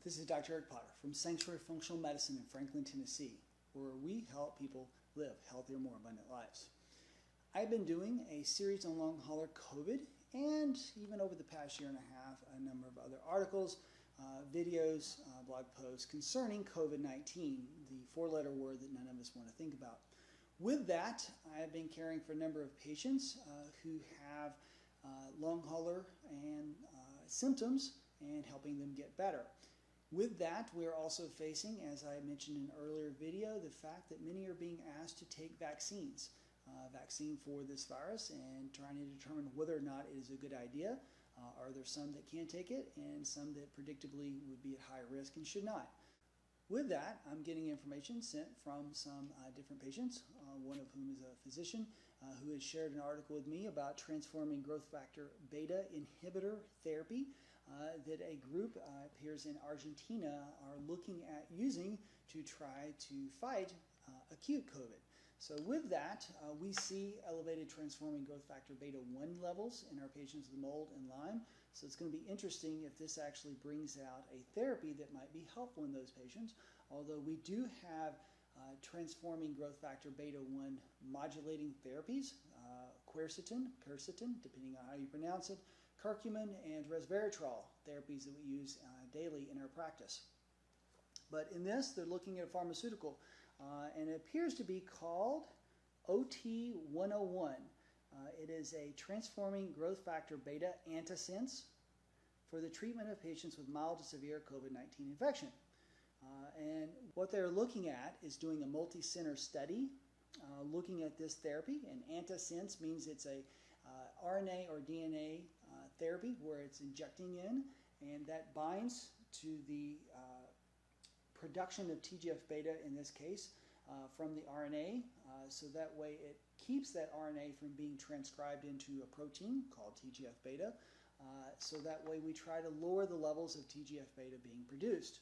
This is Dr. Eric Potter from Sanctuary Functional Medicine in Franklin, Tennessee, where we help people live healthier, more abundant lives. I've been doing a series on long hauler COVID, and even over the past year and a half, a number of other articles, videos, blog posts concerning COVID-19, the four-letter word that none of us want to think about. With that, I have been caring for a number of patients who have long hauler and symptoms and helping them get better. With that, we're also facing, as I mentioned in an earlier video, the fact that many are being asked to take vaccines. Vaccine for this virus and trying to determine whether or not it is a good idea. Are there some that can take it and some that predictably would be at high risk and should not? With that, I'm getting information sent from some different patients, one of whom is a physician who has shared an article with me about transforming growth factor beta inhibitor therapy that a group appears in Argentina are looking at using to try to fight acute COVID. So with that, we see elevated transforming growth factor beta 1 levels in our patients with mold and Lyme. So it's going to be interesting if this actually brings out a therapy that might be helpful in those patients. Although we do have transforming growth factor beta 1 modulating therapies, quercetin, depending on how you pronounce it, curcumin, and resveratrol, therapies that we use daily in our practice. But in this, they're looking at a pharmaceutical, and it appears to be called OT-101. It is a transforming growth factor beta antisense for the treatment of patients with mild to severe COVID-19 infection. And what they're looking at is doing a multi-center study looking at this therapy. And antisense means it's a RNA or DNA therapy where it's injecting in, and that binds to the production of TGF-beta in this case from the RNA, so that way it keeps that RNA from being transcribed into a protein called TGF-beta, so that way we try to lower the levels of TGF-beta being produced.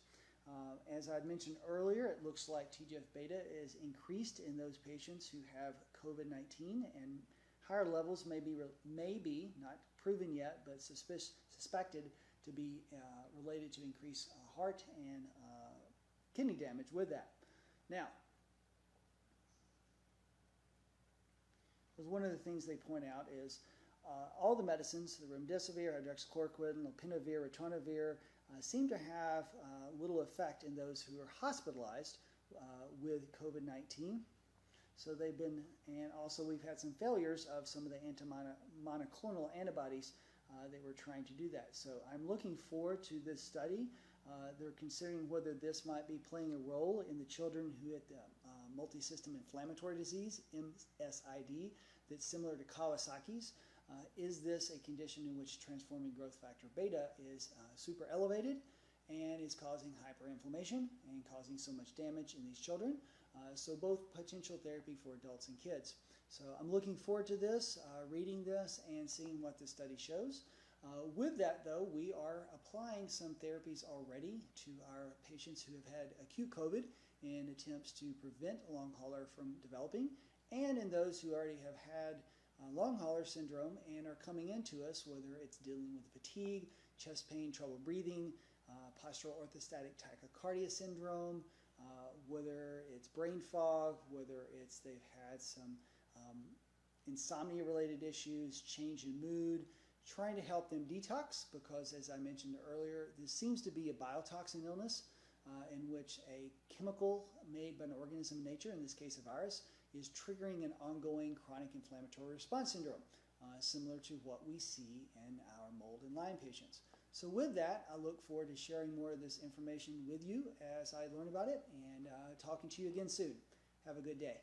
As I mentioned earlier, it looks like TGF-beta is increased in those patients who have COVID-19, and higher levels may be not proven yet, but suspected to be related to increased heart and kidney damage with that. Now, one of the things they point out is all the medicines, the remdesivir, hydroxychloroquine, lopinavir, ritonavir, seem to have little effect in those who are hospitalized with COVID-19. So they've been, and also we've had some failures of some of the anti-monoclonal antibodies that were trying to do that. So I'm looking forward to this study. They're considering whether this might be playing a role in the children who had multisystem inflammatory disease, MSID, that's similar to Kawasaki's. Is this a condition in which transforming growth factor beta is super elevated and is causing hyperinflammation and causing so much damage in these children? So both potential therapy for adults and kids. So I'm looking forward to this, reading this, and seeing what the study shows. With that, though, we are applying some therapies already to our patients who have had acute COVID in attempts to prevent long hauler from developing, and in those who already have had long hauler syndrome and are coming into us, whether it's dealing with fatigue, chest pain, trouble breathing, postural orthostatic tachycardia syndrome, whether it's brain fog, whether it's they've had some insomnia-related issues, change in mood, trying to help them detox, because as I mentioned earlier, this seems to be a biotoxin illness in which a chemical made by an organism in nature, in this case a virus, is triggering an ongoing chronic inflammatory response syndrome, similar to what we see in our mold and Lyme patients. So with that, I look forward to sharing more of this information with you as I learn about it, and talking to you again soon. Have a good day.